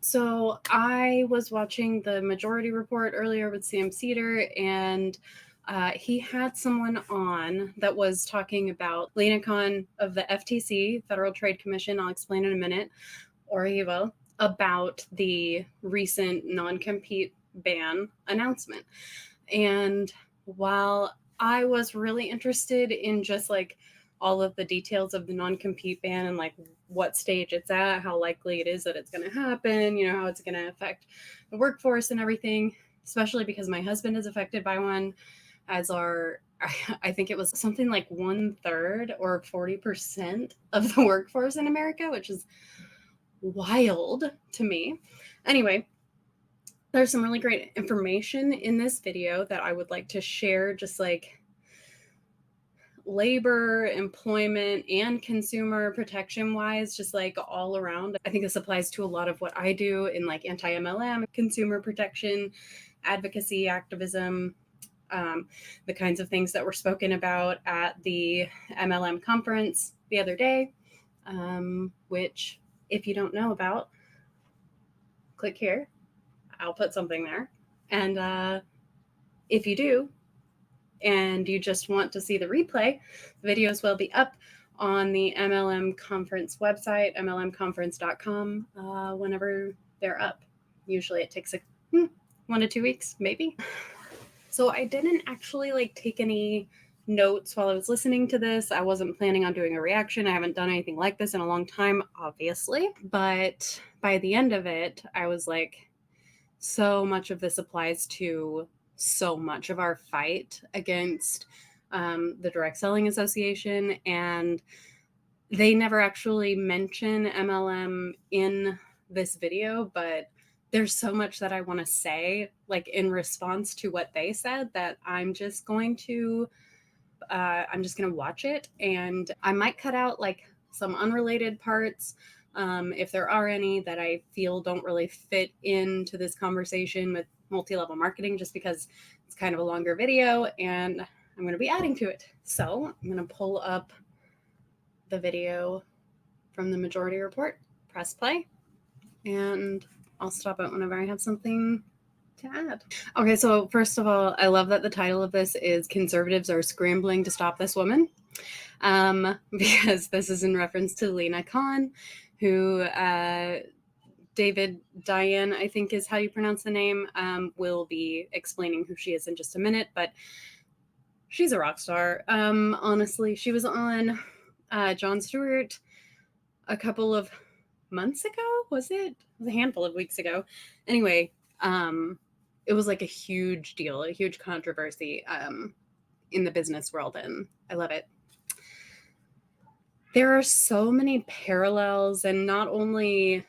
So I was watching the Majority Report earlier with Sam Cedar, and he had someone on that was talking about Lina of the FTC, Federal Trade Commission. I'll explain in a minute, or he will, about the recent non-compete ban announcement. And while I was really interested in just like all of the details of the non-compete ban and like what stage it's at, how likely it is that it's going to happen, how it's going to affect the workforce and everything, especially because my husband is affected by one, as are, I think it was something like 1/3 or 40% of the workforce in America, which is wild to me. Anyway, there's some really great information in this video that I would like to share, just like labor, employment, and consumer protection wise, just like all around. I think this applies to a lot of what I do in like anti-MLM, consumer protection, advocacy, activism, the kinds of things that were spoken about at the MLM conference the other day, which if you don't know about, click here. I'll put something there. And if you do, and you just want to see the replay, the videos will be up on the MLM conference website, mlmconference.com, whenever they're up. Usually it takes 1 to 2 weeks, maybe. So I didn't actually take any notes while I was listening to this. I wasn't planning on doing a reaction. I haven't done anything like this in a long time, obviously. But by the end of it, I was like, so much of this applies to so much of our fight against the Direct Selling Association. And they never actually mention MLM in this video, but there's so much that I want to say, like in response to what they said, that I'm just going to watch it, and I might cut out like some unrelated parts if there are any that I feel don't really fit into this conversation with multi-level marketing, just because it's kind of a longer video and I'm going to be adding to it. So I'm going to pull up the video from the Majority Report, press play, and I'll stop it whenever I have something to add. Okay, so first of all, I love that the title of this is Conservatives Are Scrambling to Stop This Woman, because this is in reference to Lina, who David Dayen, I think is how you pronounce the name, will be explaining who she is in just a minute, but she's a rock star. Honestly, she was on Jon Stewart a couple of months ago, was it? It was a handful of weeks ago. Anyway, it was like a huge deal, a huge controversy in the business world, and I love it. There are so many parallels, and not only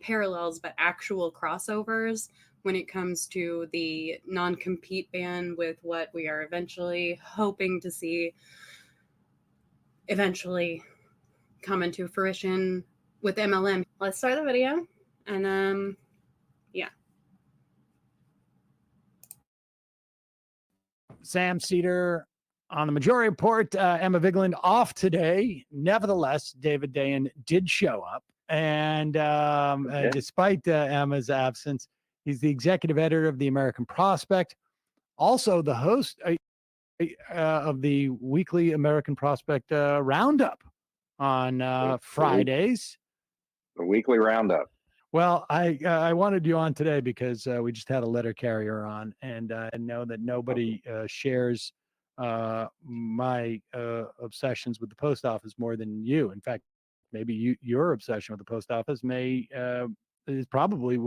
parallels, but actual crossovers when it comes to the non-compete ban with what we are eventually hoping to see eventually come into fruition with MLM. Let's start the video, and yeah. Sam Cedar on the Majority Report. Emma Vigeland off today. Nevertheless, David Dayen did show up. And despite Emma's absence, he's the executive editor of the American Prospect, also the host of the weekly American Prospect Roundup on Fridays. The weekly Roundup. Well, I wanted you on today because we just had a letter carrier on, and I know that nobody shares my obsessions with the post office more than you. In fact, maybe your obsession with the post office was probably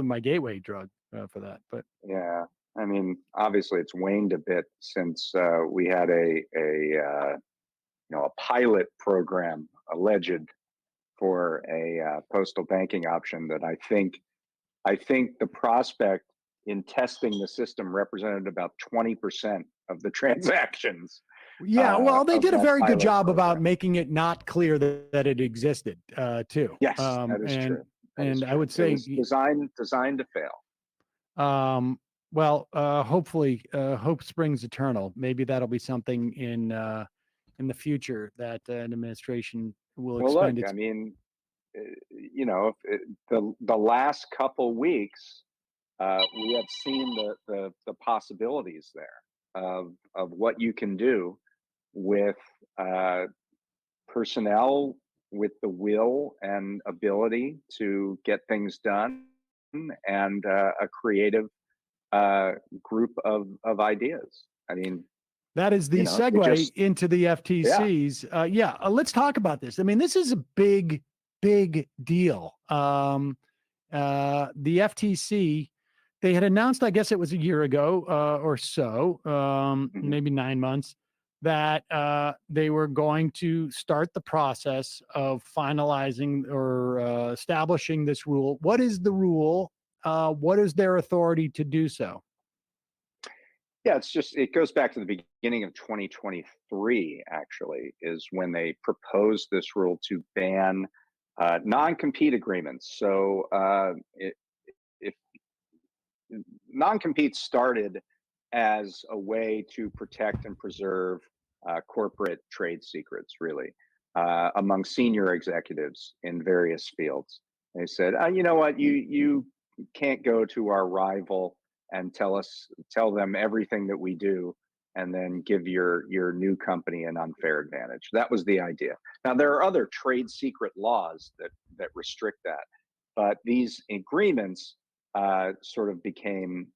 my gateway drug for that. But yeah, I mean, obviously it's waned a bit since we had a pilot program alleged for a postal banking option that I think the Prospect, in testing the system, represented about 20% of the transactions. Yeah, well, they did a very good job about making it not clear that it existed, too. Yes, that is true. And I would say designed to fail. Well, hopefully, hope springs eternal. Maybe that'll be something in the future that an administration will expand. I mean, the last couple weeks, we have seen the possibilities there of what you can do with personnel with the will and ability to get things done, and a creative group of ideas. I mean, that is the segue into the FTCs. Let's talk about this. I mean, this is a big deal. The FTC, they had announced, I guess it was a year ago or so, maybe 9 months, that they were going to start the process of finalizing or establishing this rule. What is the rule? What is their authority to do so? Yeah, it goes back to the beginning of 2023, actually, is when they proposed this rule to ban non-compete agreements. So if non-compete started as a way to protect and preserve corporate trade secrets, really, among senior executives in various fields. They said, you know what, you can't go to our rival and tell them everything that we do, and then give your new company an unfair advantage. That was the idea. Now, there are other trade secret laws that restrict that, but these agreements sort of became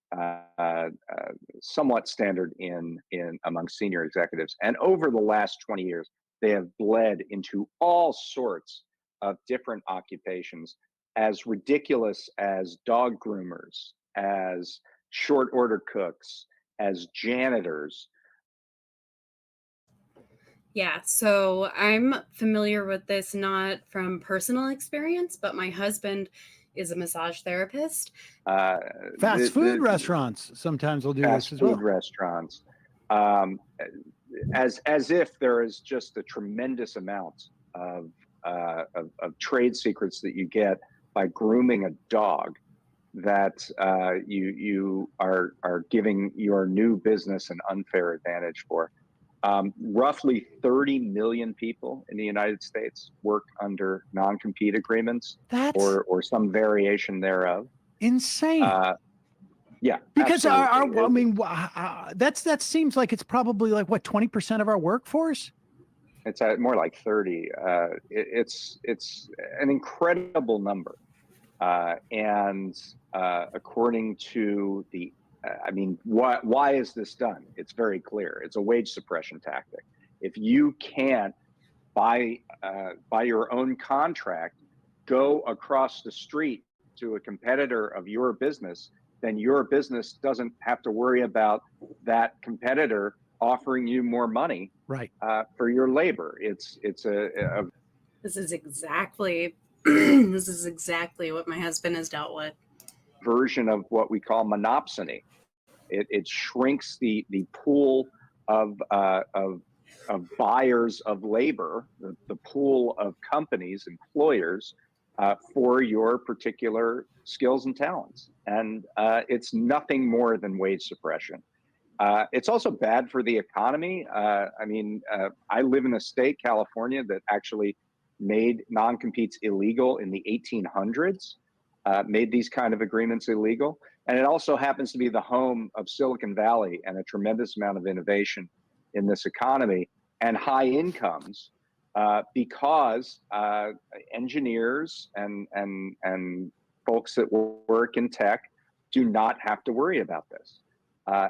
somewhat standard in among senior executives. And over the last 20 years, they have bled into all sorts of different occupations, as ridiculous as dog groomers, as short order cooks, as janitors. Yeah, so I'm familiar with this not from personal experience, but my husband is a massage therapist. Fast food restaurants sometimes will do this as well. Fast food restaurants, as if there is just a tremendous amount of trade secrets that you get by grooming a dog, that you are giving your new business an unfair advantage for. Roughly 30 million people in the United States work under non-compete agreements, or some variation thereof. Insane. Yeah, because I mean, that seems like it's probably like what, 20% of our workforce. It's more like 30. It's an incredible number, and according to the I mean, why is this done? It's very clear. It's a wage suppression tactic. If you can't, by your own contract, go across the street to a competitor of your business, then your business doesn't have to worry about that competitor offering you more money, right, for your labor. It's This is exactly this is exactly what my husband has dealt with. Version of what we call monopsony. It shrinks the pool of buyers of labor, the pool of companies, employers, for your particular skills and talents. And it's nothing more than wage suppression. It's also bad for the economy. I mean, I live in a state, California, that actually made non-competes illegal in the 1800s, made these kind of agreements illegal. And it also happens to be the home of Silicon Valley and a tremendous amount of innovation in this economy and high incomes, because engineers and folks that work in tech do not have to worry about this.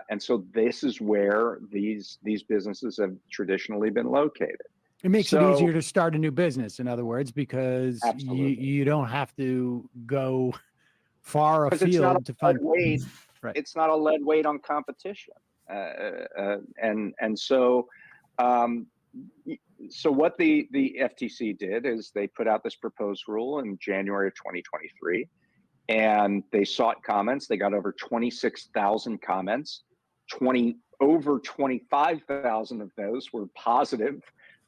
And so this is where these businesses have traditionally been located. It makes it easier to start a new business, in other words, because you don't have to go far afield to find weight. Right. It's not a lead weight on competition. And so what the FTC did is they put out this proposed rule in January of 2023, and they sought comments. They got over 26,000 comments. Over 25,000 of those were positive.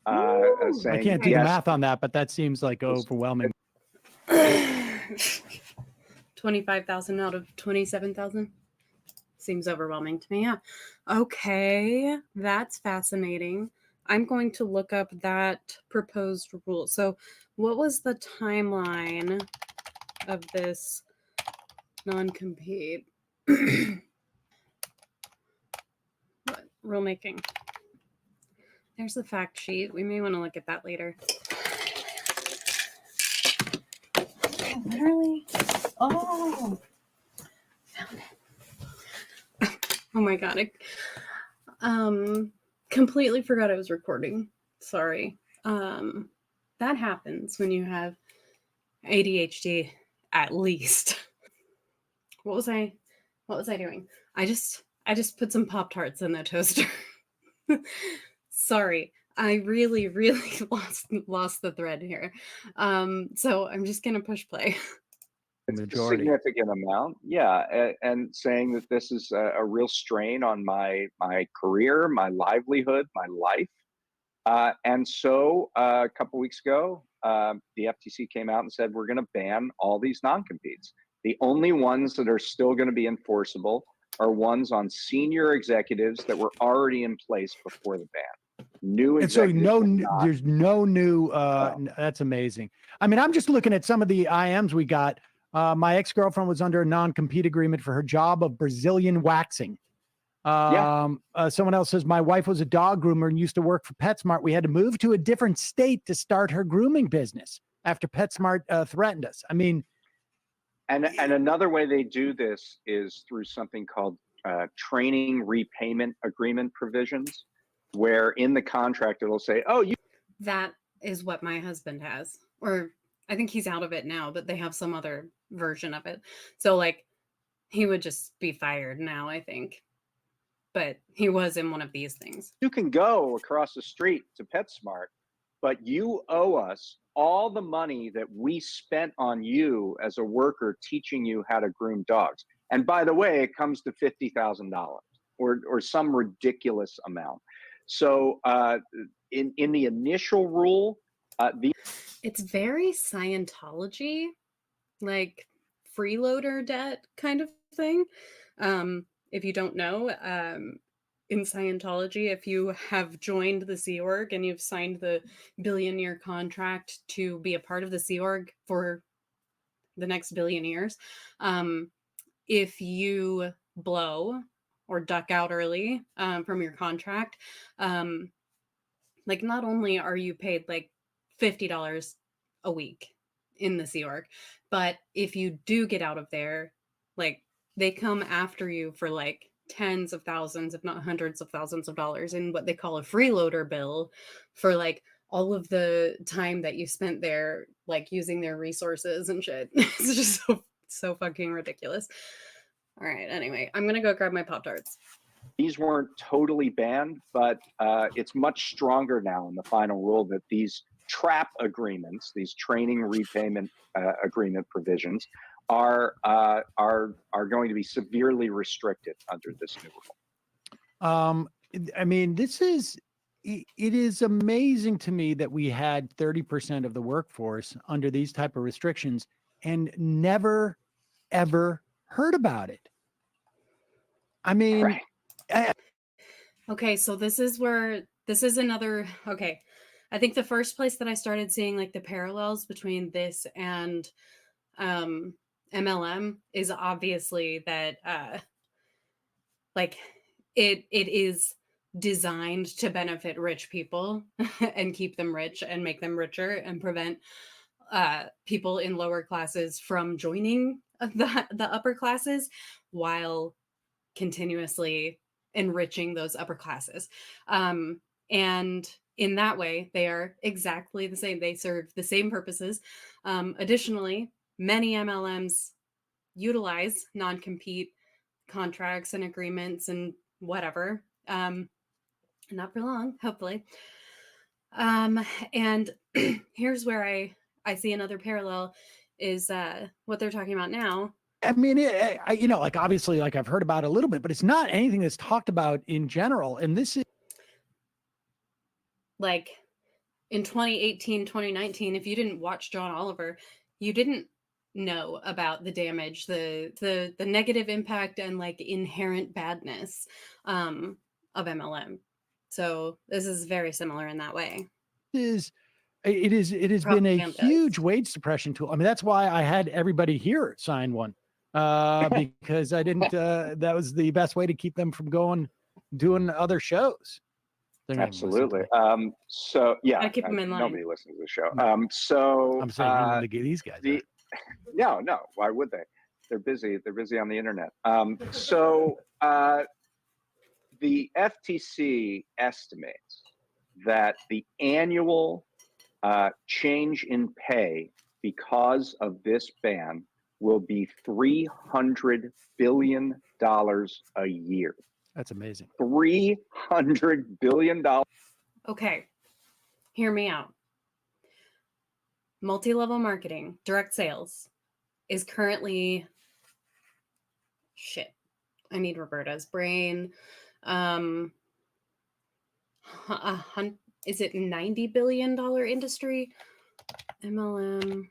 Saying, I can't do the math on that, but that seems like overwhelming. 25,000 out of 27,000 seems overwhelming to me. Yeah. Okay, that's fascinating. I'm going to look up that proposed rule. So what was the timeline of this non-compete. What? Rulemaking. There's the fact sheet. We may want to look at that later. Literally. Oh. Found it. Oh my god. Completely forgot I was recording. Sorry. That happens when you have ADHD, at least. What was I doing? I just put some Pop-Tarts in the toaster. Sorry. I really, really lost the thread here. So I'm just gonna push play. It's a significant amount, yeah, and saying that this is a real strain on my career, my livelihood, my life. And so a couple weeks ago, the FTC came out and said, we're going to ban all these non-competes. The only ones that are still going to be enforceable are ones on senior executives that were already in place before the ban. New executives. And so there's no new, that's amazing. I mean, I'm just looking at some of the IMs we got. My ex-girlfriend was under a non-compete agreement for her job of Brazilian waxing. Someone else says, my wife was a dog groomer and used to work for PetSmart. We had to move to a different state to start her grooming business after PetSmart threatened us. I mean, and another way they do this is through something called training repayment agreement provisions, where in the contract it'll say, oh, you. That is what my husband has, or I think he's out of it now, but they have some other version of it. So like he would just be fired now, I think. But he was in one of these things. You can go across the street to PetSmart, but you owe us all the money that we spent on you as a worker teaching you how to groom dogs. And by the way, it comes to $50,000 or some ridiculous amount. So in the initial rule, it's very Scientology, like freeloader debt kind of thing. If you don't know, in Scientology, if you have joined the Sea Org and you've signed the billion-year contract to be a part of the Sea Org for the next billion years, if you blow or duck out early from your contract, like not only are you paid like $50 a week in the Sea Org, but if you do get out of there, like they come after you for like tens of thousands, if not hundreds of thousands of dollars in what they call a freeloader bill for like all of the time that you spent there, like using their resources and shit. It's just so fucking ridiculous. All right, anyway, I'm gonna go grab my Pop-Tarts. These weren't totally banned, but it's much stronger now in the final rule that these trap agreements, these training repayment agreement provisions, are going to be severely restricted under this new rule. I mean, it is amazing to me that we had 30% of the workforce under these type of restrictions and never, ever heard about it. I mean, right. Okay, so this is another, okay. I think the first place that I started seeing like the parallels between this and MLM is obviously that like it is designed to benefit rich people and keep them rich and make them richer and prevent people in lower classes from joining the upper classes while continuously enriching those upper classes. And in that way, they are exactly the same. They serve the same purposes. Additionally, many MLMs utilize non-compete contracts and agreements and whatever. Not for long, hopefully. And here's where I see another parallel is what they're talking about now. I mean, like obviously, like I've heard about it a little bit, but it's not anything that's talked about in general. And this is like in 2018, 2019, if you didn't watch John Oliver, you didn't know about the damage, the negative impact and like inherent badness of MLM. So this is very similar in that way. It has been a Propaganda. huge wage suppression tool. I mean, that's why I had everybody here sign one, because I didn't. That was the best way to keep them from doing other shows. They're not even listening to Absolutely. me. So yeah, Gotta keep them in line. nobody listens to the show. No. So I'm saying even to get these guys. no, why would they? They're busy. They're busy on the internet. The FTC estimates that the annual change in pay because of this ban will be $300 billion a year. That's amazing. $300 billion. Okay, hear me out. Multi-level marketing, direct sales, is currently shit. I need Roberta's brain. Is it $90 billion industry? MLM.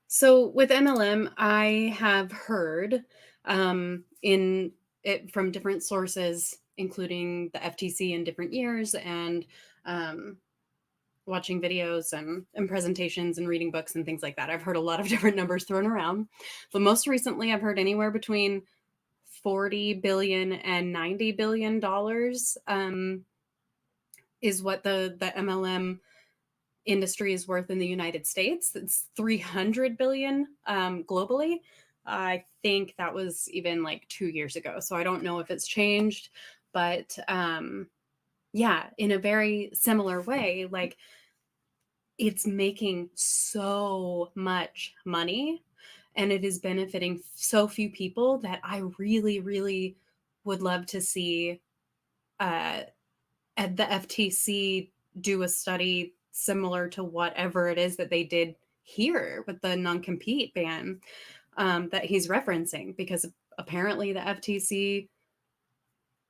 So with MLM, I have heard in it from different sources, including the FTC in different years, and watching videos and presentations and reading books and things like that. I've heard a lot of different numbers thrown around, but most recently I've heard anywhere between $40 billion and $90 billion is what the MLM industry is worth in the United States. It's 300 billion globally. I think that was even like 2 years ago. So I don't know if it's changed, but yeah, in a very similar way, like it's making so much money and it is benefiting so few people that I really, really would love to see at the FTC do a study similar to whatever it is that they did here with the non-compete ban that he's referencing, because apparently the FTC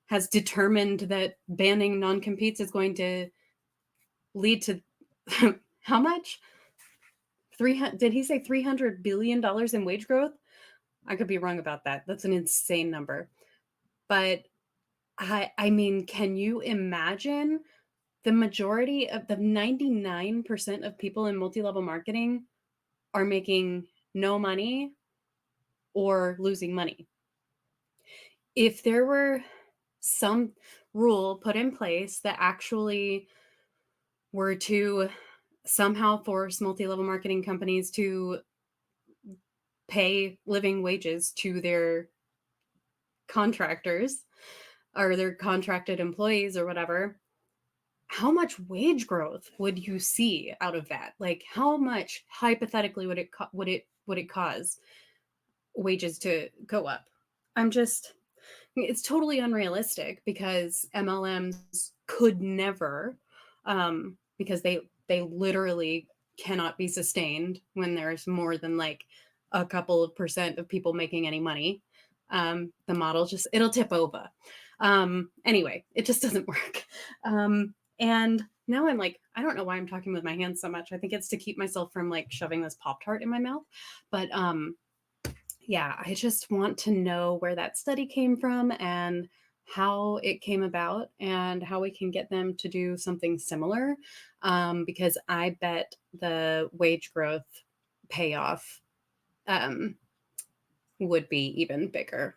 has determined that banning non-competes is going to lead to how much? Did he say $300 billion in wage growth? I could be wrong about that. That's an insane number. But I mean, can you imagine the majority of the 99% of people in multi-level marketing are making no money or losing money? If there were some rule put in place that actually were to somehow force multi-level marketing companies to pay living wages to their contractors or their contracted employees or whatever, how much wage growth would you see out of that? Like, how much hypothetically would it cause wages to go up? It's totally unrealistic because MLMs could never, because they literally cannot be sustained when there's more than like a couple of percent of people making any money. The model it'll tip over. Anyway, it just doesn't work. And now I'm like, I don't know why I'm talking with my hands so much. I think it's to keep myself from like shoving this Pop-Tart in my mouth. But yeah, I just want to know where that study came from and how it came about and how we can get them to do something similar. Because I bet the wage growth payoff would be even bigger.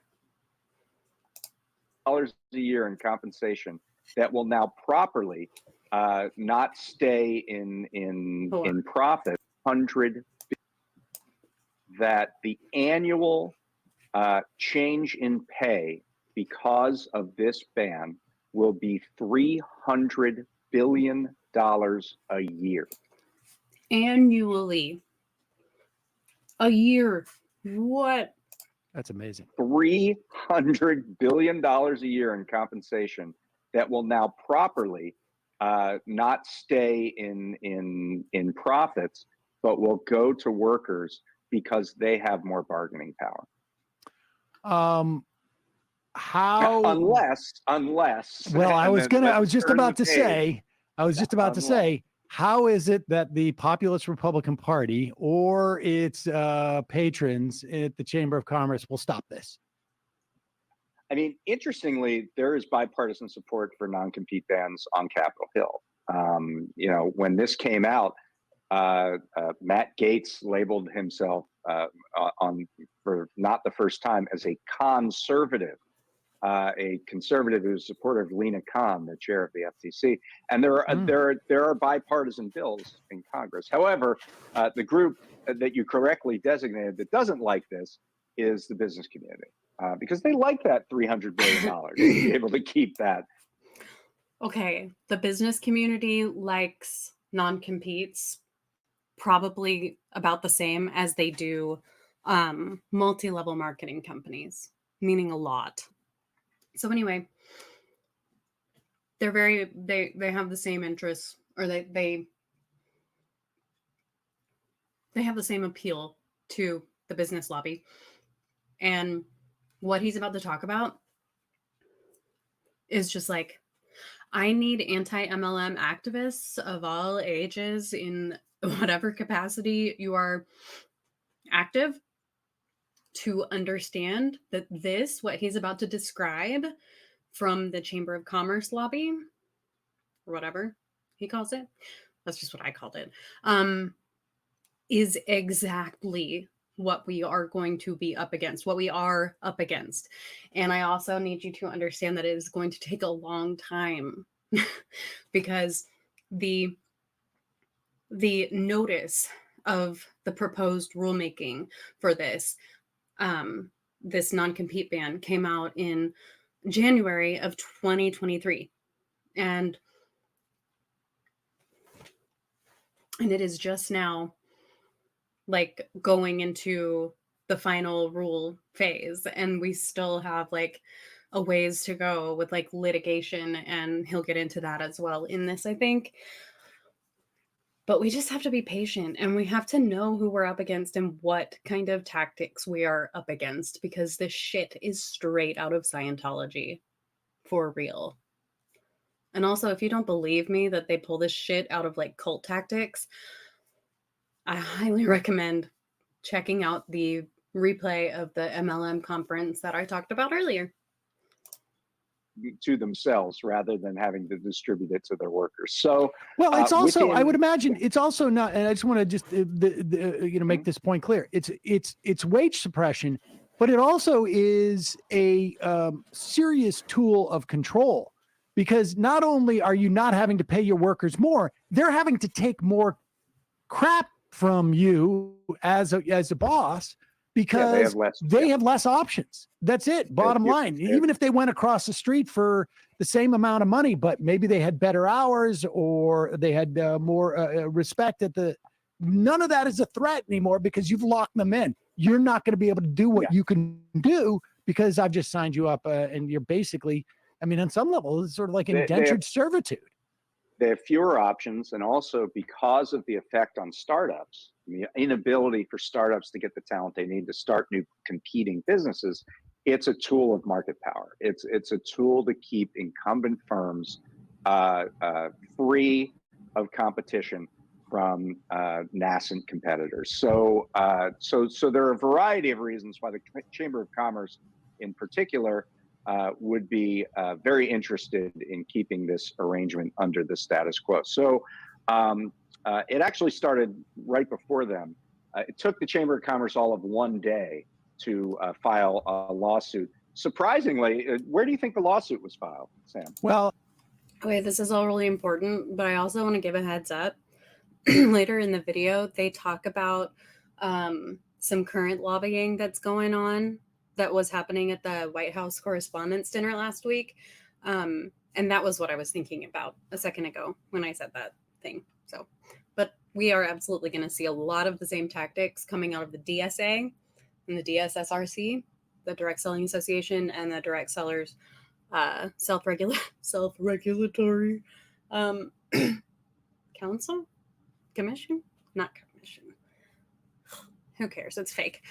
$1 a year in compensation that will now properly not stay in profit. 100 that the annual change in pay because of this ban will be $300 billion a year. Annually. A year. What? That's amazing. $300 billion a year in compensation that will now properly not stay in profits, but will go to workers because they have more bargaining power. How? Unless. Well, I was just about to say, how is it that the Populist Republican Party or its patrons at the Chamber of Commerce will stop this? I mean, interestingly, there is bipartisan support for non-compete bans on Capitol Hill. You know, when this came out, Matt Gaetz labeled himself for not the first time as a conservative. A conservative who's a supporter of Lina, the chair of the FTC, and there are bipartisan bills in Congress. However, the group that you correctly designated that doesn't like this is the business community, because they like that $300 billion to be able to keep that. Okay, the business community likes non-competes probably about the same as they do multi-level marketing companies, meaning a lot. So anyway, they have the same interests, or they have the same appeal to the business lobby. And what he's about to talk about is just like, I need anti-MLM activists of all ages in whatever capacity you are active to understand that what he's about to describe from the Chamber of Commerce lobby, or whatever he calls it, that's just what I called it, is exactly what we are going to be up against, what we are up against. And I also need you to understand that it is going to take a long time because the notice of the proposed rulemaking for this non-compete ban came out in January of 2023. And it is just now like going into the final rule phase, and we still have like a ways to go with like litigation, and he'll get into that as well in this, I think. But we just have to be patient, and we have to know who we're up against and what kind of tactics we are up against, because this shit is straight out of Scientology for real. And also, if you don't believe me that they pull this shit out of like cult tactics, I highly recommend checking out the replay of the MLM conference that I talked about earlier. To themselves rather than having to distribute it to their workers. So, well, it's also, I would imagine it's also not, and I just want to just, make this point clear. It's wage suppression, but it also is a serious tool of control, because not only are you not having to pay your workers more, they're having to take more crap from you as a boss, because they have less options. That's it. Bottom line. Even if they went across the street for the same amount of money, but maybe they had better hours, or they had more respect none of that is a threat anymore, because you've locked them in. You're not going to be able to do what you can do because I've just signed you up, and you're basically, I mean, on some level, it's sort of like indentured servitude. They have fewer options, and also because of the effect on startups, the inability for startups to get the talent they need to start new competing businesses, it's a tool of market power. It's a tool to keep incumbent firms free of competition from nascent competitors. So there are a variety of reasons why the Chamber of Commerce, in particular, would be very interested in keeping this arrangement under the status quo. So it actually started right before them. It took the Chamber of Commerce all of one day to file a lawsuit. Surprisingly, where do you think the lawsuit was filed, Sam? Well, okay, this is all really important, but I also want to give a heads up. Later in the video, they talk about some current lobbying that's going on that was happening at the White House Correspondents' Dinner last week. And that was what I was thinking about a second ago when I said that thing. So, but we are absolutely going to see a lot of the same tactics coming out of the DSA and the DSSRC, the Direct Selling Association, and the Direct Sellers self-regulatory council? Commission? Not commission. Who cares? It's fake.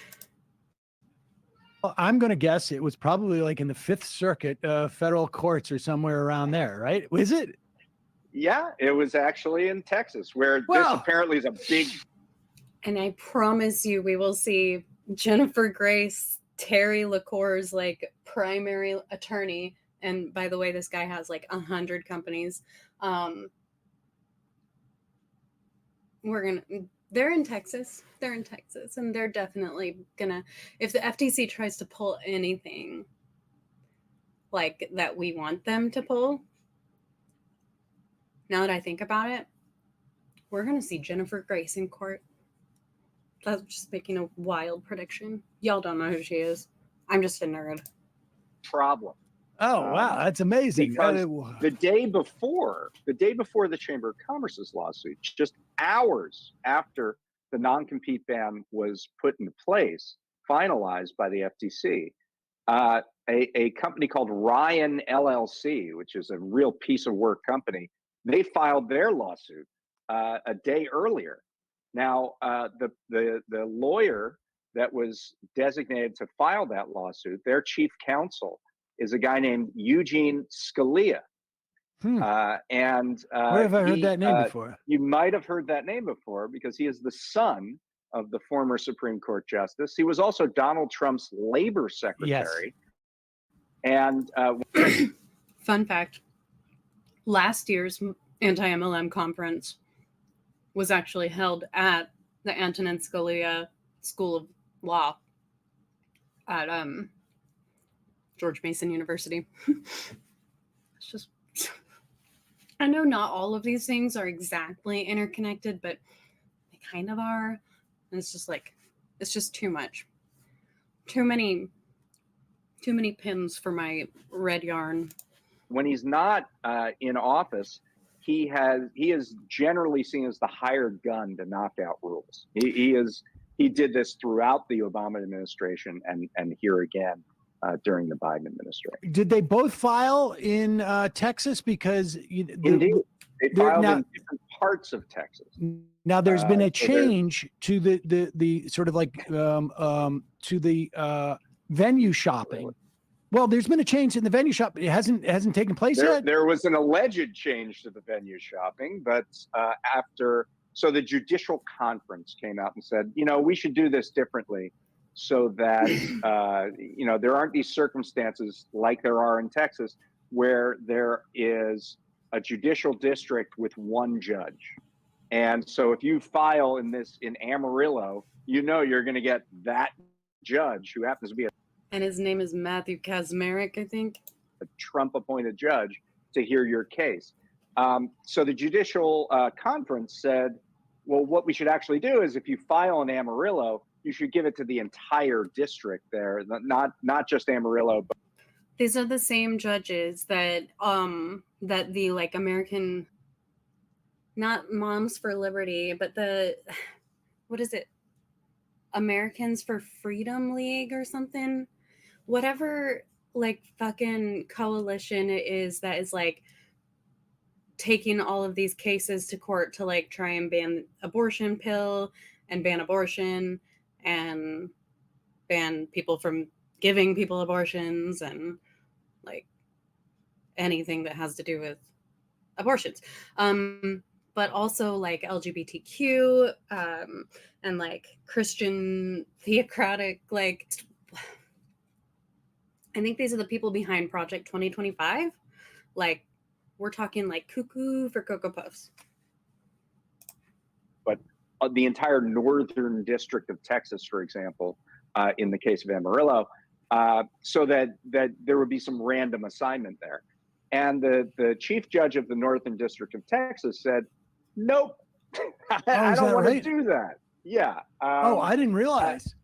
I'm going to guess it was probably like in the Fifth Circuit federal courts or somewhere around there, right? Was it? Yeah, it was actually in Texas, where this apparently is a big. And I promise you, we will see Jennifer Grace, Terry LaCour's like primary attorney. And by the way, this guy has like 100 companies. they're in Texas. They're in Texas, and they're definitely gonna, if the FTC tries to pull anything like that we want them to pull, now that I think about it, we're gonna see Jennifer Grace in court. That's just making a wild prediction. Y'all don't know who she is. I'm just a nerd. Problem. Oh, wow. That's amazing. Because the day before the Chamber of Commerce's lawsuit, just hours after the non-compete ban was put into place, finalized by the FTC, a company called Ryan LLC, which is a real piece of work company, they filed their lawsuit a day earlier. Now, the lawyer that was designated to file that lawsuit, their chief counsel, is a guy named Eugene Scalia. Where have I heard that name before? You might have heard that name before because he is the son of the former Supreme Court Justice. He was also Donald Trump's labor secretary. Yes. And fun fact, last year's anti-MLM conference was actually held at the Antonin Scalia School of Law at George Mason University. It's just, I know not all of these things are exactly interconnected, but they kind of are. And it's just like, it's just too much. Too many pins for my red yarn. When he's not in office, he is generally seen as the hired gun to knock out rules. He did this throughout the Obama administration and here again during the Biden administration. Did they both file in Texas? Because indeed, they filed in different parts of Texas. Now there's been a change to the sort of like to the venue shopping. Well, there's been a change in the venue shop. It hasn't taken place yet. There was an alleged change to the venue shopping, but so the judicial conference came out and said, we should do this differently so that, there aren't these circumstances like there are in Texas where there is a judicial district with one judge. And so if you file in Amarillo, you're going to get that judge who happens to be and his name is Matthew Kaczmarek, I think, a Trump-appointed judge, to hear your case. So the judicial conference said, well, what we should actually do is if you file in Amarillo, you should give it to the entire district there, not just Amarillo. But these are the same judges that the like American, not Moms for Liberty, but what is it? Americans for Freedom League or something, whatever, like fucking coalition it is that is like taking all of these cases to court to like try and ban abortion pill and ban abortion and ban people from giving people abortions and like anything that has to do with abortions. But also like LGBTQ and like Christian theocratic, like, I think these are the people behind Project 2025. Like, we're talking like cuckoo for Cocoa Puffs. But the entire northern district of Texas, for example, in the case of Amarillo, so that there would be some random assignment there. And the chief judge of the Northern District of Texas said, nope, I don't want to do that. Yeah. I didn't realize.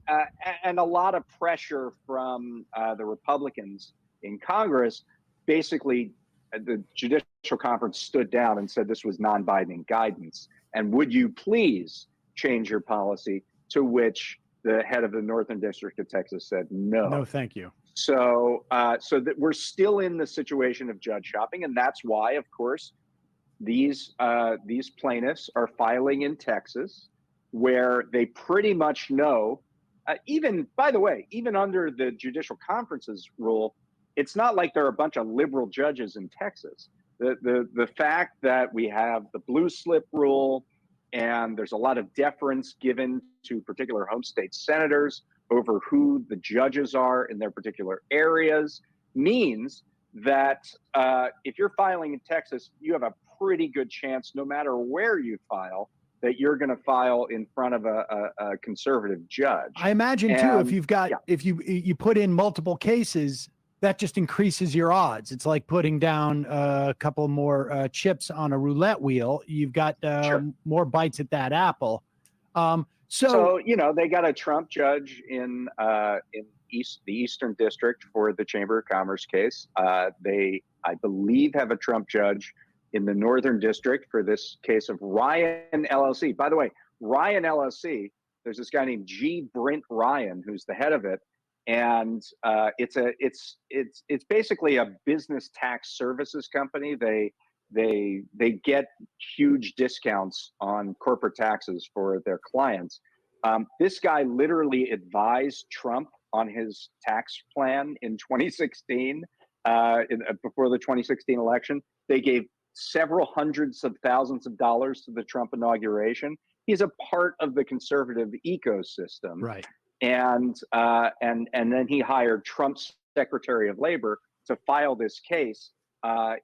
And a lot of pressure from the Republicans in Congress. Basically, the judicial conference stood down and said this was non-binding guidance. And would you please change your policy? To which the head of the Northern District of Texas said, no. No, thank you. So that we're still in the situation of judge shopping, and that's why, of course, these plaintiffs are filing in Texas, where they pretty much know. Even, by the way, even under the judicial conference's rule, it's not like there are a bunch of liberal judges in Texas. The fact that we have the blue slip rule, and there's a lot of deference given to particular home state senators over who the judges are in their particular areas, means that if you're filing in Texas, you have a pretty good chance, no matter where you file, that you're going to file in front of a conservative judge. I imagine too, if you've got, if you put in multiple cases, that just increases your odds. It's like putting down a couple more chips on a roulette wheel. You've got more bites at that apple. So you know, they got a Trump judge in the Eastern District for the Chamber of Commerce case. They, I believe, have a Trump judge in the Northern District for this case of Ryan LLC. By the way, Ryan LLC, there's this guy named G. Brent Ryan who's the head of it, and it's basically a business tax services company. They get huge discounts on corporate taxes for their clients. This guy literally advised Trump on his tax plan in 2016, before the 2016 election. They gave several hundreds of thousands of dollars to the Trump inauguration. He's a part of the conservative ecosystem, right? And then he hired Trump's Secretary of Labor to file this case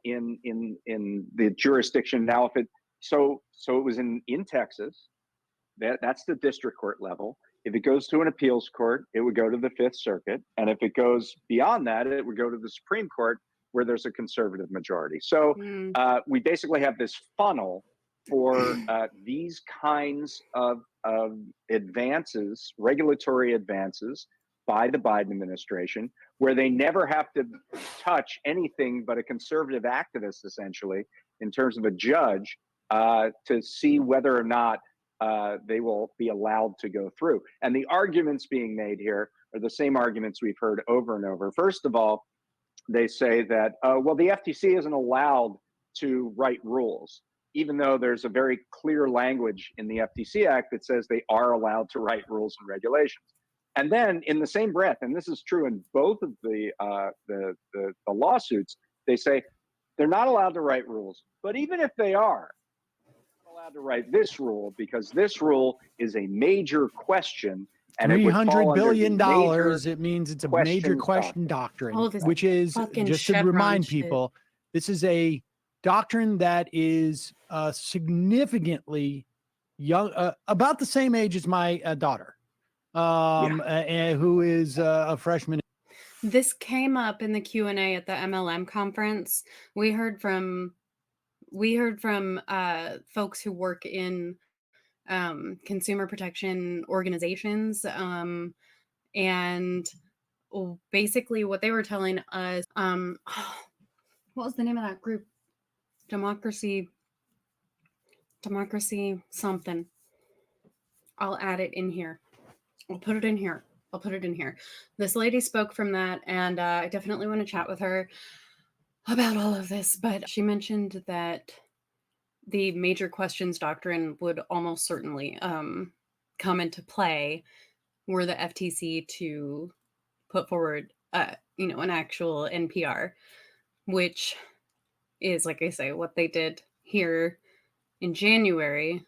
in the jurisdiction. Now, if it so it was in Texas. That's the district court level. If it goes to an appeals court, it would go to the Fifth Circuit, and if it goes beyond that, it would go to the Supreme Court, where there's a conservative majority. So we basically have this funnel for these kinds of advances, regulatory advances by the Biden administration, where they never have to touch anything but a conservative activist, essentially, in terms of a judge, to see whether or not they will be allowed to go through. And the arguments being made here are the same arguments we've heard over and over. First of all, they say that, well, the FTC isn't allowed to write rules, even though there's a very clear language in the FTC Act that says they are allowed to write rules and regulations. And then in the same breath, and this is true in both of the lawsuits, they say they're not allowed to write rules. But even if they are allowed to write this rule, because this rule is a major question, and $300 billion. It means it's a major question doctrine, which is, just to remind people, this is a doctrine that is significantly young, about the same age as my daughter, who is a freshman. This came up in the Q&A at the MLM conference. We heard from folks who work in consumer protection organizations, and basically what they were telling us, what was the name of that group? Democracy something. I'll add it in here. I'll put it in here. This lady spoke from that, and I definitely want to chat with her about all of this, but she mentioned that the major questions doctrine would almost certainly come into play were the FTC to put forward an actual NPR, which is, like I say, what they did here in January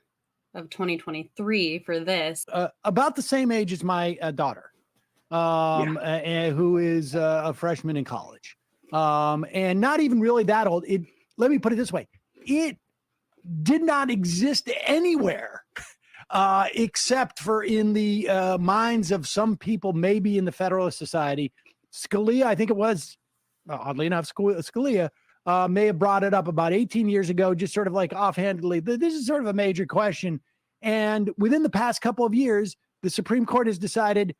of 2023 for this. About the same age as my daughter, who is a freshman in college, and not even really that old. Let me put it this way. It did not exist anywhere except for in the minds of some people, maybe in the Federalist Society. Scalia, I think it was, oddly enough, Scalia may have brought it up about 18 years ago, just sort of like offhandedly. This is sort of a major question. And within the past couple of years, the Supreme Court has decided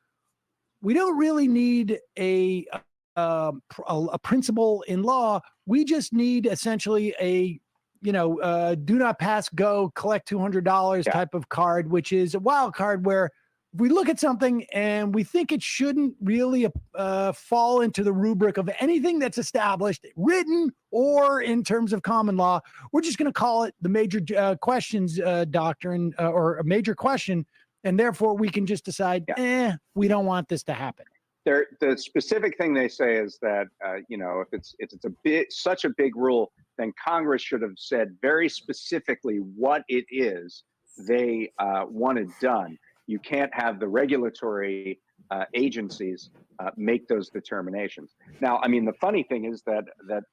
we don't really need a principle in law. We just need essentially a do not pass go, collect $200 type of card, which is a wild card where we look at something and we think it shouldn't really fall into the rubric of anything that's established, written, or in terms of common law. We're just going to call it the major questions doctrine, or a major question, and therefore we can just decide, we don't want this to happen. The specific thing they say is that if it's such a big rule, then Congress should have said very specifically what it is they wanted done. You can't have the regulatory agencies make those determinations. Now, I mean, the funny thing is that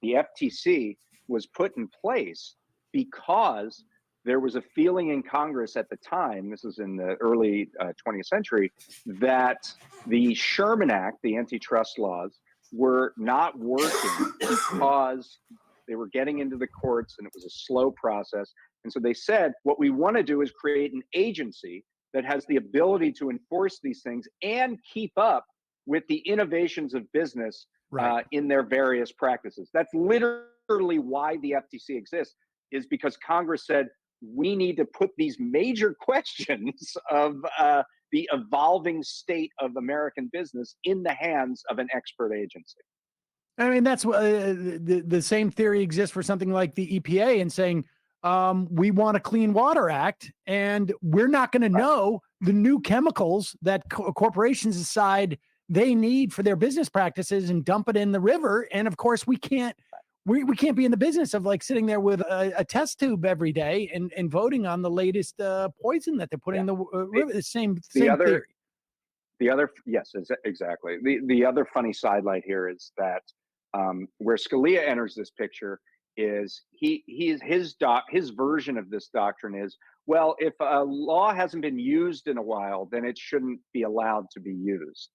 the FTC was put in place because there was a feeling in Congress at the time, this is in the early 20th century, that the Sherman Act, the antitrust laws, were not working because they were getting into the courts and it was a slow process. And so they said, what we want to do is create an agency that has the ability to enforce these things and keep up with the innovations of business in their various practices. That's literally why the FTC exists, is because Congress said, we need to put these major questions of the evolving state of American business in the hands of an expert agency. I mean, that's the same theory exists for something like the EPA and saying, we want a Clean Water Act, and we're not going to know the new chemicals that corporations decide they need for their business practices and dump it in the river. And of course, we can't be in the business of like sitting there with a test tube every day and voting on the latest poison that they're putting in the river. The same theory. The other, yes, exactly. The other funny sidelight here is that where Scalia enters this picture is his version of this doctrine is, well, if a law hasn't been used in a while, then it shouldn't be allowed to be used.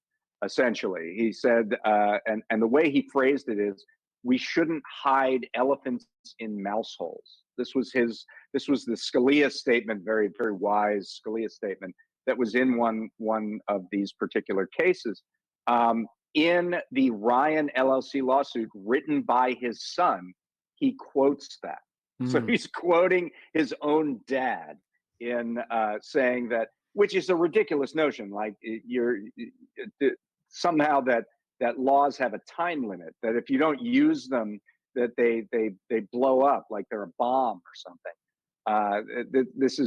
Essentially, he said, and the way he phrased it is, we shouldn't hide elephants in mouse holes. This was the Scalia statement, very, very wise Scalia statement that was in one of these particular cases. In the Ryan LLC lawsuit written by his son, he quotes that. So he's quoting his own dad in saying that, which is a ridiculous notion. Like somehow that laws have a time limit, that if you don't use them, that they blow up like they're a bomb or something. This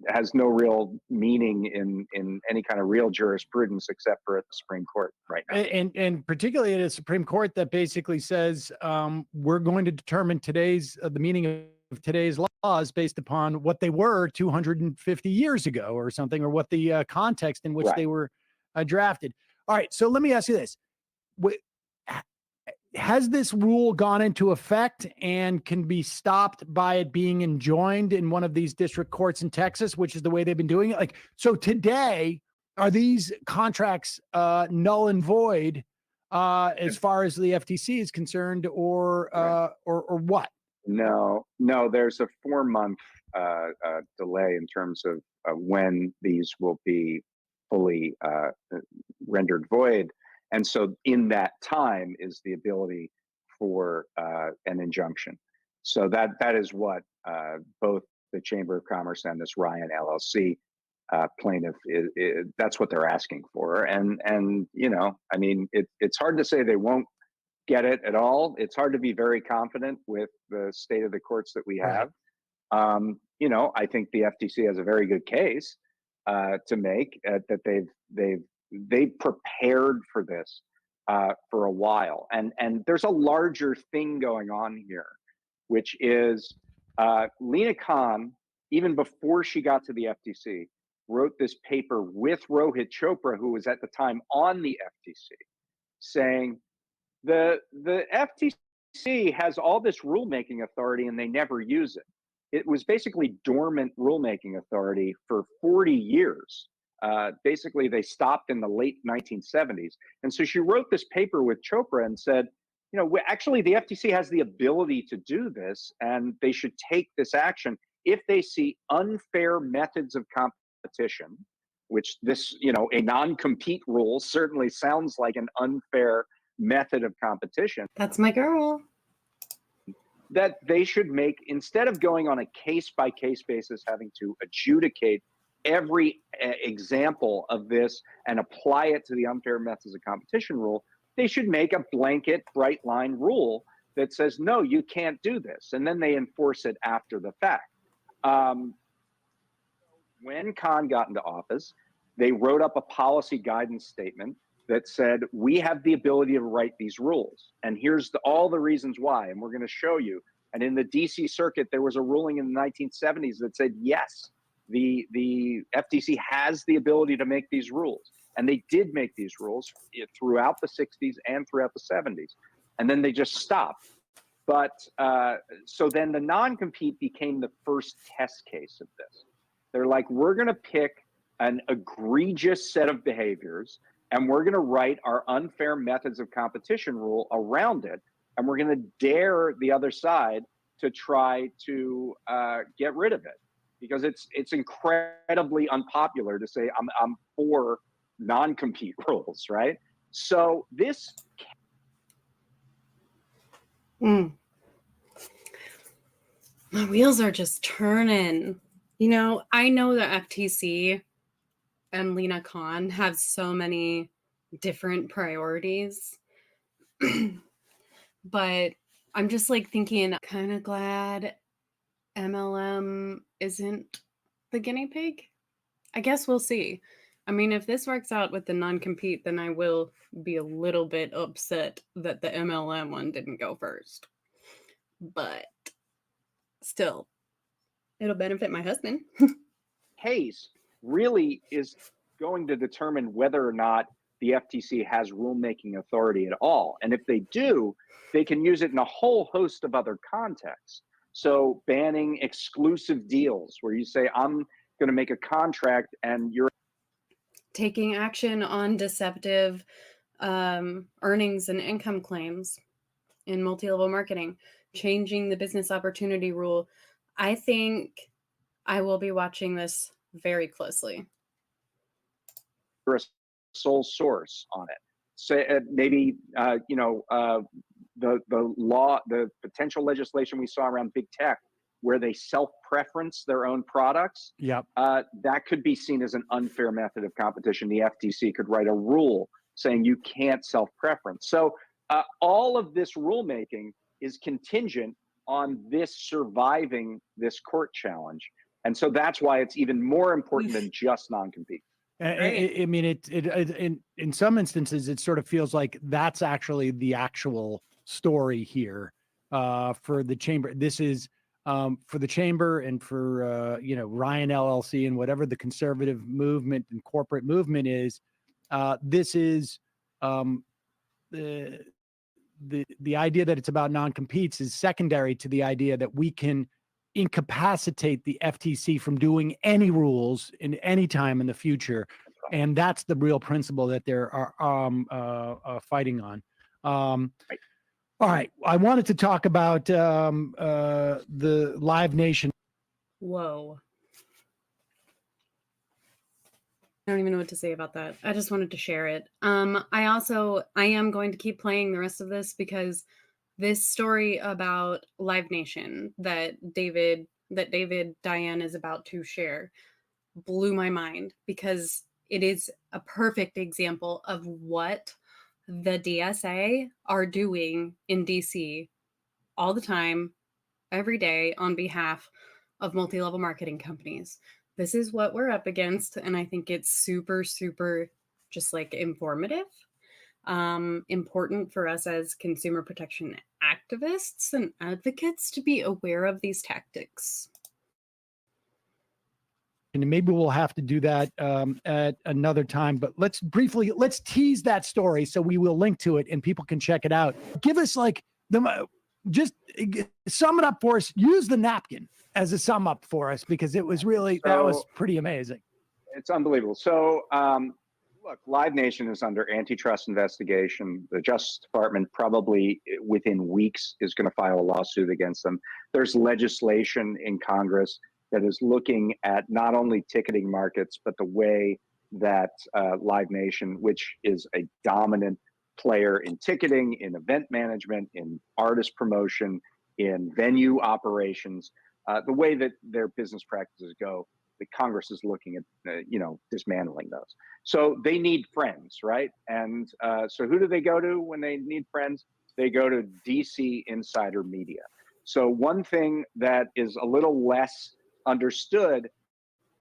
has no real meaning in any kind of real jurisprudence except for at the Supreme Court right now. And particularly at a Supreme Court that basically says we're going to determine the meaning of today's laws based upon what they were 250 years ago or something, or what the context in which they were drafted. All right, so let me ask you this. Has this rule gone into effect and can be stopped by it being enjoined in one of these district courts in Texas, which is the way they've been doing it? Like, so today, are these contracts null and void as far as the FTC is concerned, or what? No, there's a 4-month delay in terms of when these will be fully rendered void. And so in that time is the ability for an injunction. So that is what both the Chamber of Commerce and this Ryan LLC plaintiff, that's what they're asking for. And you know, I mean, it's hard to say they won't get it at all. It's hard to be very confident with the state of the courts that we have. You know, I think the FTC has a very good case to make that they've prepared for this for a while, and there's a larger thing going on here, which is Lina Khan, even before she got to the FTC, wrote this paper with Rohit Chopra, who was at the time on the FTC, saying the FTC has all this rulemaking authority and they never use it. It was basically dormant rulemaking authority for 40 years. Basically, they stopped in the late 1970s. And so she wrote this paper with Chopra and said, you know, actually, the FTC has the ability to do this, and they should take this action if they see unfair methods of competition, which this, you know, a non-compete rule certainly sounds like an unfair method of competition. That's my girl. That they should make, instead of going on a case-by-case basis, having to adjudicate every example of this and apply it to the unfair methods of competition rule, they should make a blanket bright line rule that says, no, you can't do this. And then they enforce it after the fact. When Khan got into office, they wrote up a policy guidance statement that said, we have the ability to write these rules. And here's all the reasons why, and we're going to show you. And in the DC circuit, there was a ruling in the 1970s that said, yes, the FTC has the ability to make these rules. And they did make these rules throughout the 60s and throughout the 70s. And then they just stopped. But so then the non-compete became the first test case of this. They're like, we're going to pick an egregious set of behaviors, and we're going to write our unfair methods of competition rule around it, and we're going to dare the other side to try to get rid of it, because it's incredibly unpopular to say I'm for non-compete rules, right? So this. My wheels are just turning. You know, I know the FTC and Lina Khan have so many different priorities, but I'm just like thinking, kind of glad MLM isn't the guinea pig. I guess we'll see. I mean, if this works out with the non-compete, then I will be a little bit upset that the MLM one didn't go first. But still, it'll benefit my husband. Case really is going to determine whether or not the FTC has rulemaking authority at all. And if they do, they can use it in a whole host of other contexts. So banning exclusive deals where you say, I'm going to make a contract and you're taking action on deceptive earnings and income claims in multi-level marketing, changing the business opportunity rule. I think I will be watching this very closely. a sole source on it. So maybe the potential legislation we saw around big tech, where they self-preference their own products. Yep. That could be seen as an unfair method of competition. The FTC could write a rule saying you can't self-preference. So all of this rulemaking is contingent on this surviving this court challenge. And so that's why it's even more important than just non-compete. I mean, in some instances, it sort of feels like that's actually the actual story here for the chamber. This is for the chamber and for Ryan LLC and whatever the conservative movement and corporate movement is. This is the idea that it's about non-competes is secondary to the idea that we can incapacitate the FTC from doing any rules in any time in the future. And that's the real principle that they're fighting on. Right. All right. I wanted to talk about the Live Nation. Whoa. I don't even know what to say about that. I just wanted to share it. I am going to keep playing the rest of this because this story about Live Nation that David Dayen is about to share blew my mind, because it is a perfect example of what the DSA are doing in DC all the time, every day, on behalf of multi-level marketing companies. This is what we're up against, and I think it's super, super just like informative. Important for us as consumer protection activists and advocates to be aware of these tactics. And maybe we'll have to do that at another time, but let's tease that story so we will link to it and people can check it out. Give us just sum it up for us. Use the napkin as a sum up for us, because it was really, that was pretty amazing. It's unbelievable. So look, Live Nation is under antitrust investigation. The Justice Department probably within weeks is going to file a lawsuit against them. There's legislation in Congress that is looking at not only ticketing markets, but the way that Live Nation, which is a dominant player in ticketing, in event management, in artist promotion, in venue operations, the way that their business practices go, the Congress is looking at, dismantling those. So they need friends, right? And so who do they go to when they need friends? They go to DC Insider Media. So one thing that is a little less understood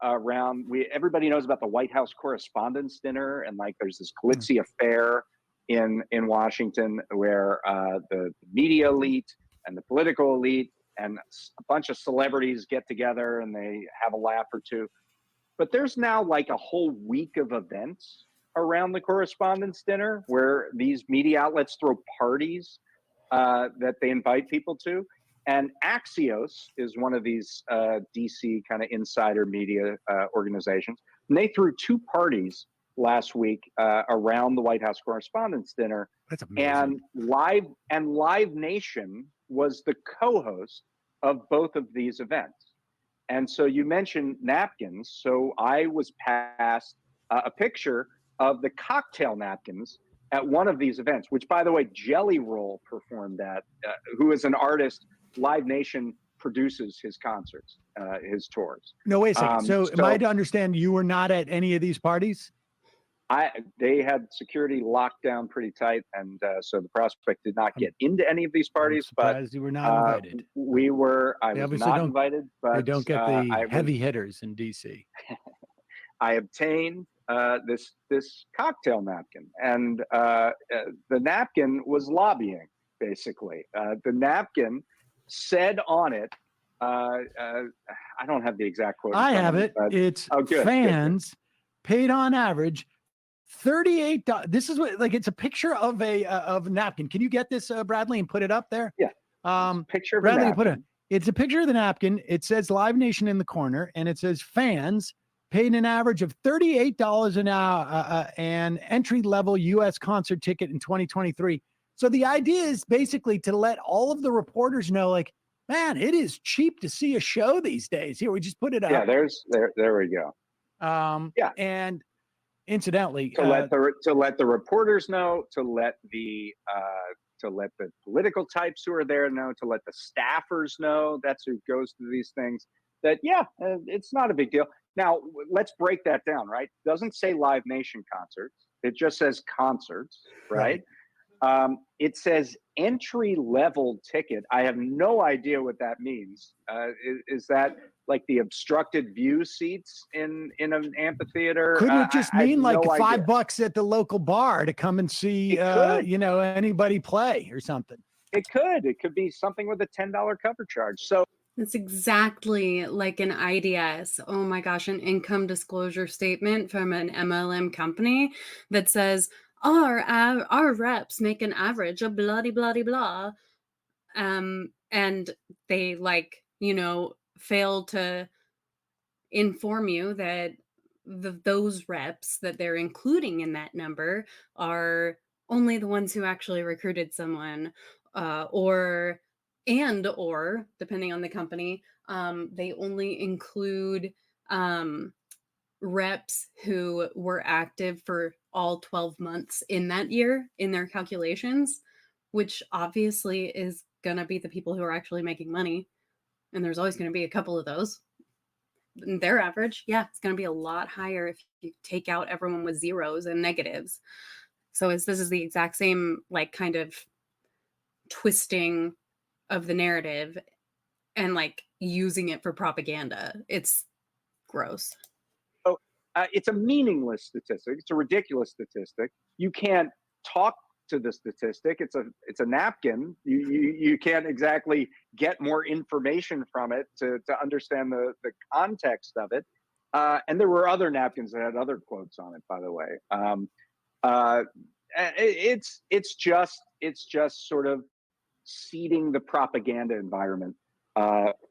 around, everybody knows about the White House Correspondents' Dinner, and like there's this glitzy affair in Washington where the media elite and the political elite and a bunch of celebrities get together and they have a laugh or two. But there's now like a whole week of events around the Correspondents' Dinner where these media outlets throw parties that they invite people to. And Axios is one of these DC kind of insider media organizations. And they threw 2 parties last week around the White House Correspondents' Dinner. That's amazing. And Live Nation was the co-host of both of these events. And so you mentioned napkins. So I was passed a picture of the cocktail napkins at one of these events, which, by the way, Jelly Roll performed at, who is an artist. Live Nation produces his concerts, his tours. No, wait a second. So am I to understand you were not at any of these parties? They had security locked down pretty tight, and so the prospect did not get into any of these parties. But you were not invited. I was not invited, but they don't get the heavy hitters in DC. I obtained this cocktail napkin, and the napkin was lobbying. Basically, the napkin said on it, I don't have the exact quote. I have it. It's fans paid on average $38. This is what, like, it's a picture of a napkin. Can you get this, Bradley, and put it up there? Yeah. Picture of Bradley, it's a picture of the napkin. It says Live Nation in the corner, and it says fans paid an average of $38 an hour, an entry-level U.S. concert ticket in 2023. So the idea is basically to let all of the reporters know, like, man, it is cheap to see a show these days. Here, we just put it up. Yeah, there we go. Yeah. And incidentally, to let the reporters know, to let the political types who are there know, to let the staffers know, that's who goes to these things, that, it's not a big deal. Now, let's break that down, right? It doesn't say Live Nation concerts. It just says concerts, right? It says entry-level ticket. I have no idea what that means. Is that like the obstructed view seats in an amphitheater? Couldn't it just mean like $5 at the local bar to come and see, anybody play or something? It could be something with a $10 cover charge. So it's exactly like an IDS. Oh my gosh, an income disclosure statement from an MLM company that says, our reps make an average of blah, blah, blah. And they fail to inform you that those reps that they're including in that number are only the ones who actually recruited someone, or depending on the company, they only include reps who were active for all 12 months in that year in their calculations, which obviously is going to be the people who are actually making money. And there's always going to be a couple of those. Their average, it's going to be a lot higher if you take out everyone with zeros and negatives. So this is the exact same, like, kind of twisting of the narrative and like using it for propaganda. It's gross. It's a meaningless statistic. It's a ridiculous statistic. You can't talk to the statistic. It's a napkin. You can't exactly get more information from it to understand the context of it. And there were other napkins that had other quotes on it, by the way. It's just sort of seeding the propaganda environment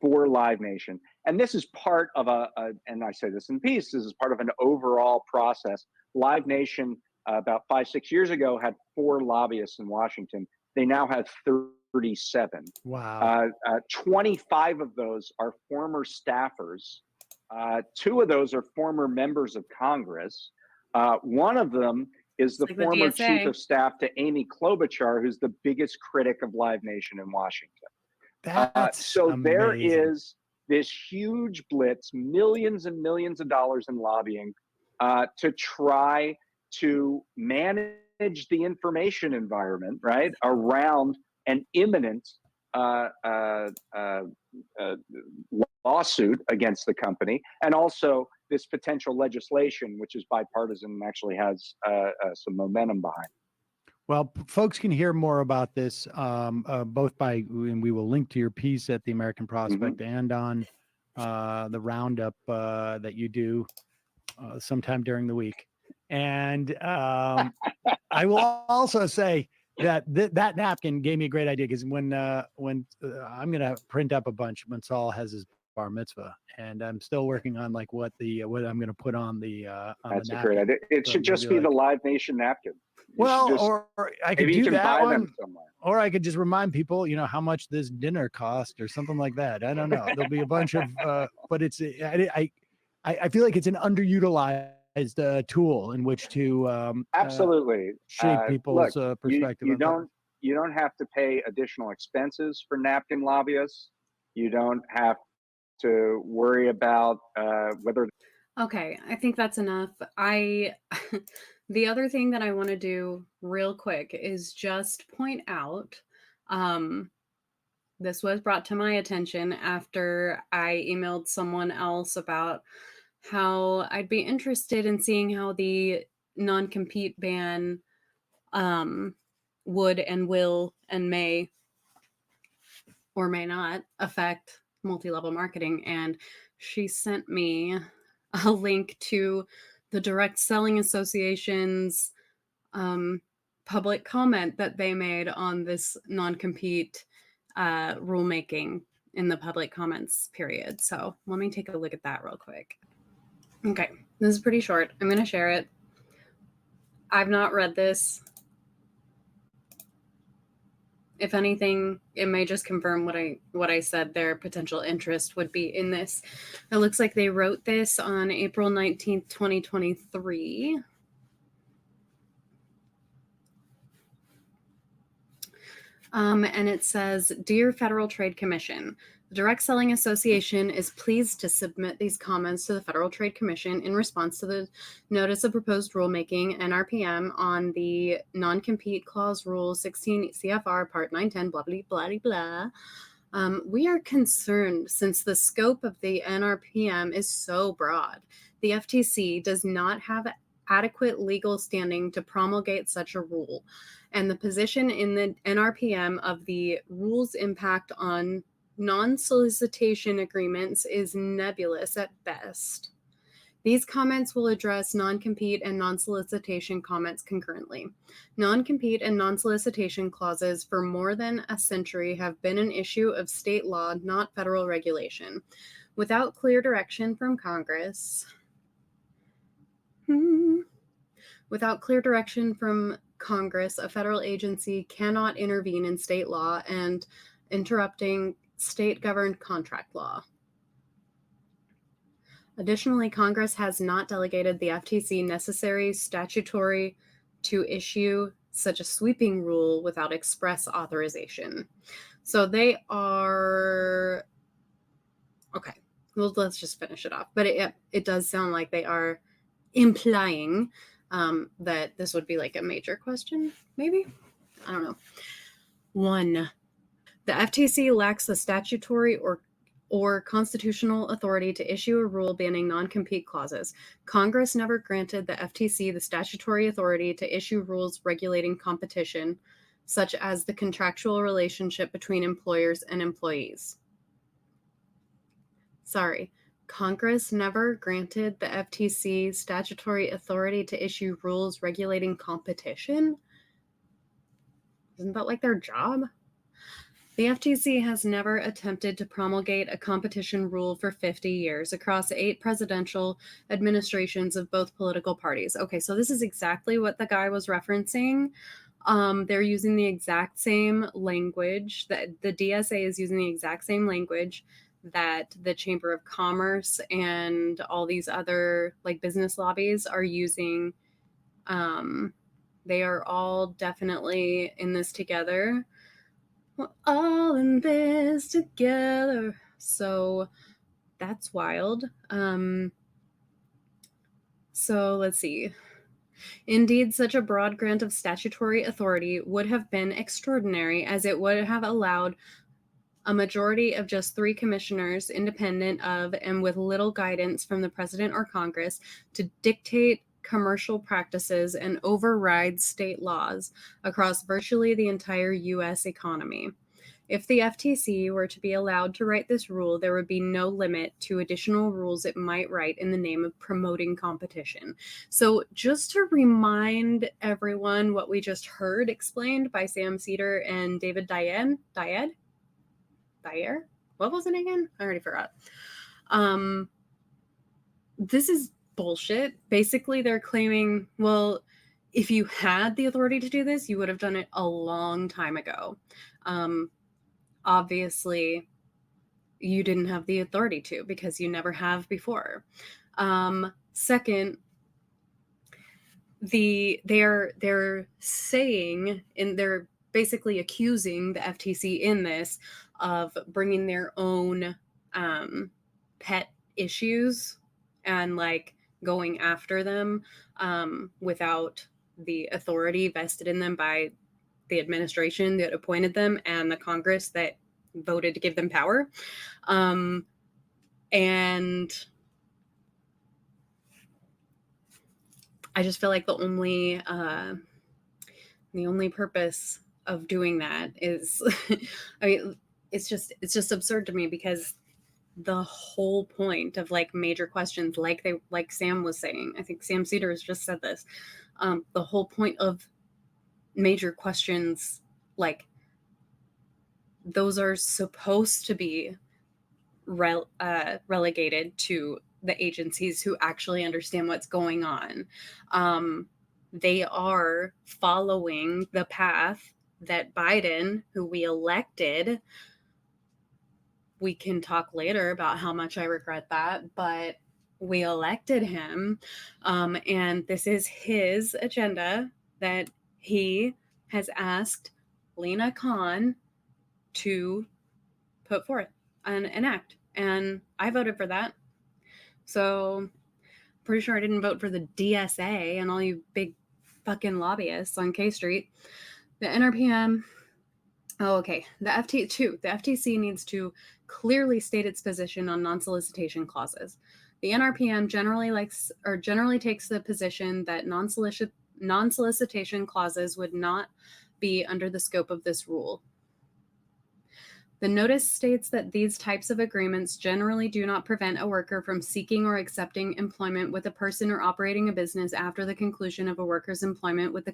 for Live Nation. And this is part of and I say this in peace, this is part of an overall process. Live Nation, about 5-6 years ago, had 4 lobbyists in Washington. They now have 37. Wow. 25 of those are former staffers. 2 of those are former members of Congress. One of them is the former chief of staff to Amy Klobuchar, who's the biggest critic of Live Nation in Washington. So amazing. There is this huge blitz, millions and millions of dollars in lobbying to try to manage the information environment, right, around an imminent lawsuit against the company, and also this potential legislation, which is bipartisan and actually has some momentum behind it. Well, folks can hear more about this both and we will link to your piece at the American Prospect and on the roundup that you do sometime during the week. And I will also say that napkin gave me a great idea, because when I'm gonna print up a bunch when Saul has his bar mitzvah, and I'm still working on like what I'm gonna put on the That's the a great idea. It So should just maybe be the like, Live Nation napkin. well, or I could maybe you do can that buy one, them somewhere. or I could just remind people, how much this dinner cost or something like that. I don't know. There'll be a bunch of, but it's I feel like it's an underutilized tool in which to absolutely shape people's perspective. You don't have to pay additional expenses for napkin lobbyists. You don't have to worry about whether. Okay, I think that's enough. The other thing that I want to do real quick is just point out, this was brought to my attention after I emailed someone else about how I'd be interested in seeing how the non-compete ban would and will and may or may not affect multi-level marketing. And she sent me a link to the Direct Selling Association's public comment that they made on this non-compete rulemaking in the public comments period. So let me take a look at that real quick. Okay, this is pretty short. I'm going to share it. I've not read this. If anything, it may just confirm what I said their potential interest would be in this. It looks like they wrote this on April 19th, 2023. And it says, "Dear Federal Trade Commission, the Direct Selling Association is pleased to submit these comments to the Federal Trade Commission in response to the Notice of Proposed Rulemaking, NRPM, on the Non-Compete Clause Rule 16 CFR Part 910, blah, blah, blah, blah. We are concerned since the scope of the NRPM is so broad. The FTC does not have adequate legal standing to promulgate such a rule, and the position in the NRPM of the rule's impact on non-solicitation agreements is nebulous at best. These comments will address non-compete and non-solicitation comments concurrently. Non-compete and non-solicitation clauses for more than a century have been an issue of state law, not federal regulation. Without clear direction from Congress, a federal agency cannot intervene in state law and interrupting state-governed contract law. Additionally, Congress has not delegated the FTC necessary statutory to issue such a sweeping rule without express authorization." So they are, okay, well, let's just finish it off. But it does sound like they are implying that this would be like a major question, maybe? I don't know. 1, the FTC lacks the statutory or constitutional authority to issue a rule banning non-compete clauses. Congress never granted the FTC the statutory authority to issue rules regulating competition, such as the contractual relationship between employers and employees. Sorry. Congress never granted the FTC statutory authority to issue rules regulating competition? Isn't that like their job? The FTC has never attempted to promulgate a competition rule for 50 years across 8 presidential administrations of both political parties. Okay, so this is exactly what the guy was referencing. They're using the exact same language, that the DSA is using the exact same language that the Chamber of Commerce and all these other like business lobbies are using. They are all definitely in this together. We're all in this together. So that's wild. So let's see. Indeed, such a broad grant of statutory authority would have been extraordinary, as it would have allowed a majority of just 3 commissioners, independent of and with little guidance from the president or Congress, to dictate commercial practices and override state laws across virtually the entire U.S. economy. If the FTC were to be allowed to write this rule, there would be no limit to additional rules it might write in the name of promoting competition. So just to remind everyone what we just heard explained by Sam Seder and David Dayen, what was it again? I already forgot. This is bullshit. Basically, they're claiming, well, if you had the authority to do this, you would have done it a long time ago. Obviously, you didn't have the authority to, because you never have before. Second, they're saying, and they're basically accusing the FTC in this of bringing their own pet issues and like going after them without the authority vested in them by the administration that appointed them and the Congress that voted to give them power. And I just feel like the only purpose of doing that is, I mean, it's just absurd to me, because the whole point of like major questions, like Sam was saying, I think Sam Seder has just said this, the whole point of major questions, like those are supposed to be relegated to the agencies who actually understand what's going on. They are following the path that Biden, who we elected, we can talk later about how much I regret that, but we elected him. And this is his agenda that he has asked Lina Khan to put forth and enact. And I voted for that. So pretty sure I didn't vote for the DSA and all you big fucking lobbyists on K Street. The NRPM. Oh, okay. The FTC needs to clearly state its position on non-solicitation clauses. The NRPM generally takes the position that non-solicitation clauses would not be under the scope of this rule. The notice states that these types of agreements generally do not prevent a worker from seeking or accepting employment with a person or operating a business after the conclusion of a worker's employment with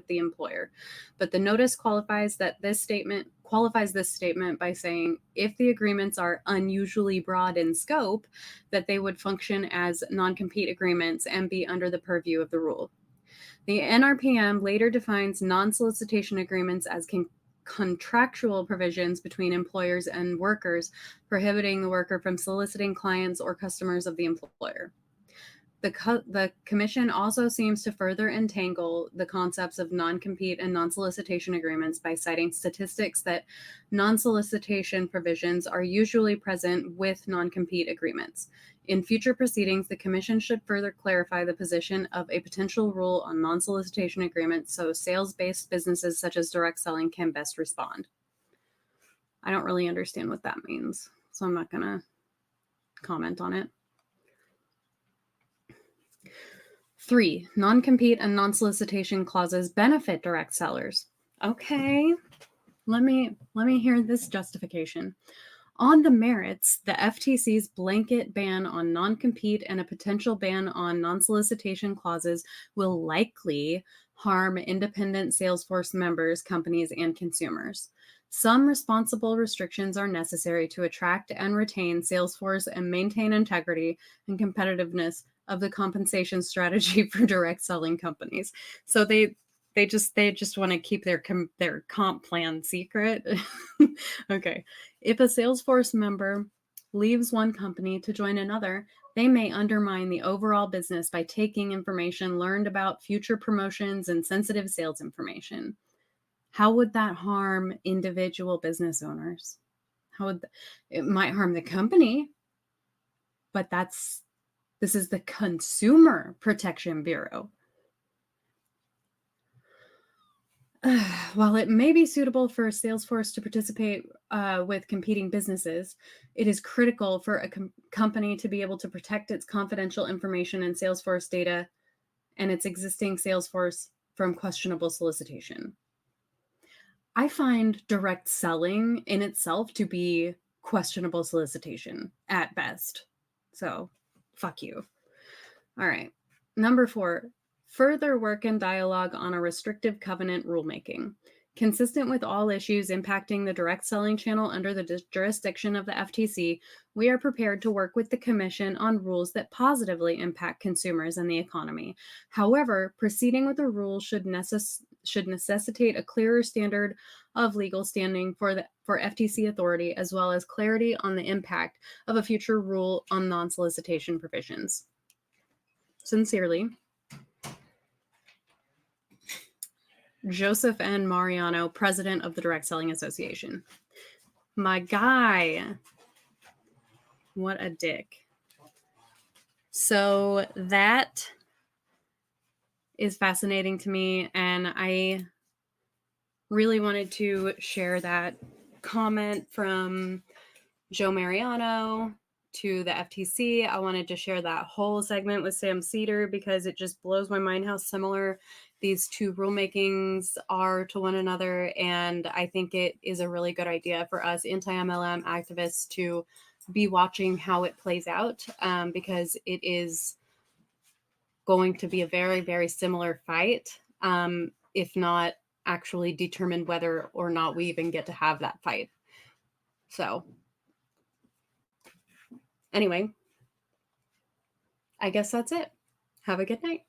the employer. But the notice qualifies this statement by saying if the agreements are unusually broad in scope, that they would function as non-compete agreements and be under the purview of the rule. The NRPM later defines non-solicitation agreements as contractual provisions between employers and workers, prohibiting the worker from soliciting clients or customers of the employer. The Commission also seems to further entangle the concepts of non-compete and non-solicitation agreements by citing statistics that non-solicitation provisions are usually present with non-compete agreements. In future proceedings, the Commission should further clarify the position of a potential rule on non-solicitation agreements so sales-based businesses such as direct selling can best respond. I don't really understand what that means, so I'm not going to comment on it. 3, non-compete and non-solicitation clauses benefit direct sellers. Okay, let me hear this justification. On the merits, the FTC's blanket ban on non-compete and a potential ban on non-solicitation clauses will likely harm independent Salesforce members, companies, and consumers. Some responsible restrictions are necessary to attract and retain Salesforce and maintain integrity and competitiveness of the compensation strategy for direct selling companies. So they just want to keep their comp plan secret. Okay. If a Salesforce member leaves one company to join another, they may undermine the overall business by taking information learned about future promotions and sensitive sales information. How would that harm individual business owners? It might harm the company, but this is the Consumer Protection Bureau. While it may be suitable for Salesforce to participate with competing businesses, it is critical for a company to be able to protect its confidential information and Salesforce data and its existing Salesforce from questionable solicitation. I find direct selling in itself to be questionable solicitation at best. So, fuck you. All right. Number 4, further work and dialogue on a restrictive covenant rulemaking. Consistent with all issues impacting the direct selling channel under the jurisdiction of the FTC, we are prepared to work with the Commission on rules that positively impact consumers and the economy. However, proceeding with a rule should necessitate a clearer standard of legal standing for FTC authority, as well as clarity on the impact of a future rule on non-solicitation provisions. Sincerely, Joseph N. Mariano, president of the Direct Selling Association. My guy. What a dick. So that is fascinating to me, and I really wanted to share that comment from Joe Mariano to the FTC. I wanted to share that whole segment with Sam Cedar because it just blows my mind how similar these two rulemakings are to one another. And I think it is a really good idea for us anti-MLM activists to be watching how it plays out, because it is going to be a very, very similar fight, if not actually determine whether or not we even get to have that fight. So anyway, I guess that's it. Have a good night.